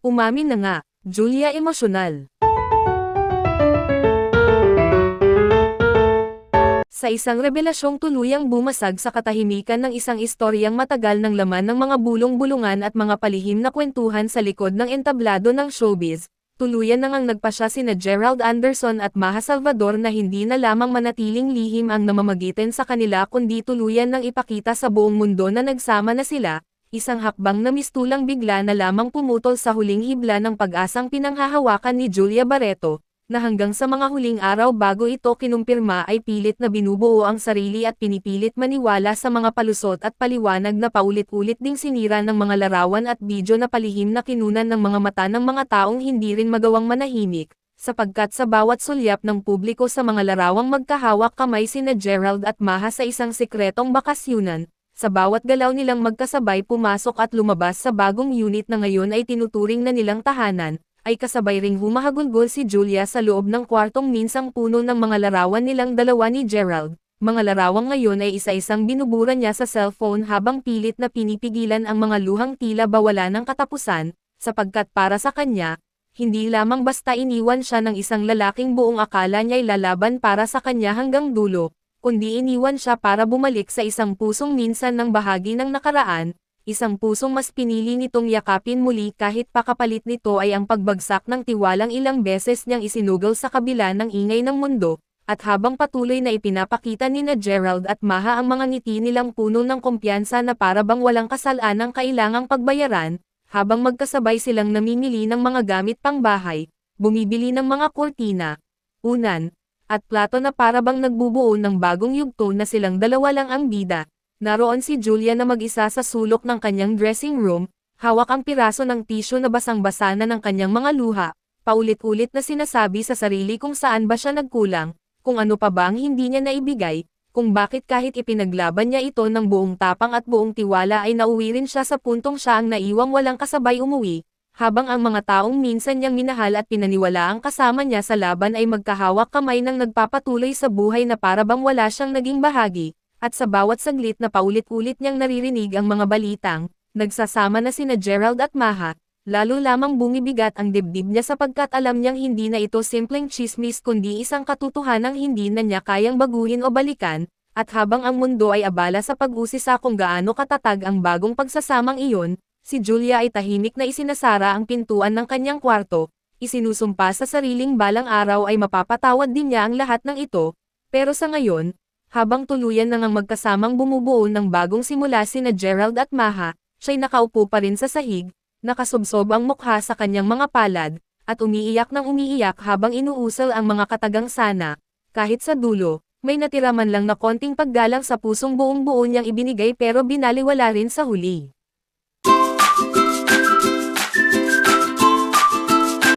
Umamin na nga, Julia emosyonal. Sa isang revelasyong tuluyang bumasag sa katahimikan ng isang istoryang matagal ng laman ng mga bulong-bulungan at mga palihim na kwentuhan sa likod ng entablado ng showbiz, tuluyan na ngang nagpasya sina Gerald Anderson at Maja Salvador na hindi na lamang manatiling lihim ang namamagitan sa kanila kundi tuluyan nang ipakita sa buong mundo na nagsama na sila, isang hakbang na mistulang bigla na lamang pumutol sa huling hibla ng pag-asang pinanghahawakan ni Julia Barreto, na hanggang sa mga huling araw bago ito kinumpirma ay pilit na binubuo ang sarili at pinipilit maniwala sa mga palusot at paliwanag na paulit-ulit ding sinira ng mga larawan at video na palihim na kinunan ng mga mata ng mga taong hindi rin magawang manahimik, sapagkat sa bawat sulyap ng publiko sa mga larawang magkahawak kamay sina Gerald at Maja sa isang sikretong bakasyunan, sa bawat galaw nilang magkasabay pumasok at lumabas sa bagong unit na ngayon ay tinuturing na nilang tahanan, ay kasabay ring humahagulgol si Julia sa loob ng kwartong minsang puno ng mga larawan nilang dalawa ni Gerald. Mga larawang ngayon ay isa-isang binubura niya sa cellphone habang pilit na pinipigilan ang mga luhang tila ba wala ng katapusan, sapagkat para sa kanya, hindi lamang basta iniwan siya ng isang lalaking buong akala niya'y lalaban para sa kanya hanggang dulo, kundi iniwan siya para bumalik sa isang pusong minsan ng bahagi ng nakaraan, isang pusong mas pinili nitong yakapin muli kahit pakapalit nito ay ang pagbagsak ng tiwalang ilang beses niyang isinugol sa kabila ng ingay ng mundo, at habang patuloy na ipinapakita ni na Gerald at Maja ang mga ngiti nilang puno ng kumpiyansa na para bang walang kasalanang kailangang pagbayaran, habang magkasabay silang namimili ng mga gamit pangbahay, bumibili ng mga kurtina, unan, at plato na para bang nagbubuo ng bagong yugto na silang dalawa lang ang bida. Naroon si Julia na mag-isa sa sulok ng kanyang dressing room, hawak ang piraso ng tissue na basang-basa na ng kanyang mga luha, paulit-ulit na sinasabi sa sarili kung saan ba siya nagkulang, kung ano pa ba ang hindi niya naibigay, kung bakit kahit ipinaglaban niya ito ng buong tapang at buong tiwala ay nauwi rin siya sa puntong siya ang naiwang walang kasabay umuwi. Habang ang mga taong minsan niyang minahal at pinaniwalaang kasama niya sa laban ay magkahawak kamay nang nagpapatuloy sa buhay na para bang wala siyang naging bahagi, at sa bawat saglit na paulit-ulit niyang naririnig ang mga balitang, nagsasama na sina Gerald at Maja, lalo lamang bumibigat ang dibdib niya sapagkat alam niyang hindi na ito simpleng chismis kundi isang katotohanang hindi na niya kayang baguhin o balikan, at habang ang mundo ay abala sa pag-usisa kung gaano katatag ang bagong pagsasamang iyon, si Julia ay tahimik na isinasara ang pintuan ng kanyang kwarto, isinusumpa sa sariling balang araw ay mapapatawad din niya ang lahat ng ito, pero sa ngayon, habang tuluyan na ngang magkasamang bumubuo ng bagong simula sina Gerald at Maja, siya'y nakaupo pa rin sa sahig, nakasubsob ang mukha sa kanyang mga palad, at umiiyak ng umiiyak habang inuusal ang mga katagang sana, kahit sa dulo, may natira man lang na konting paggalang sa pusong buong buo niyang ibinigay pero binaliwala rin sa huli.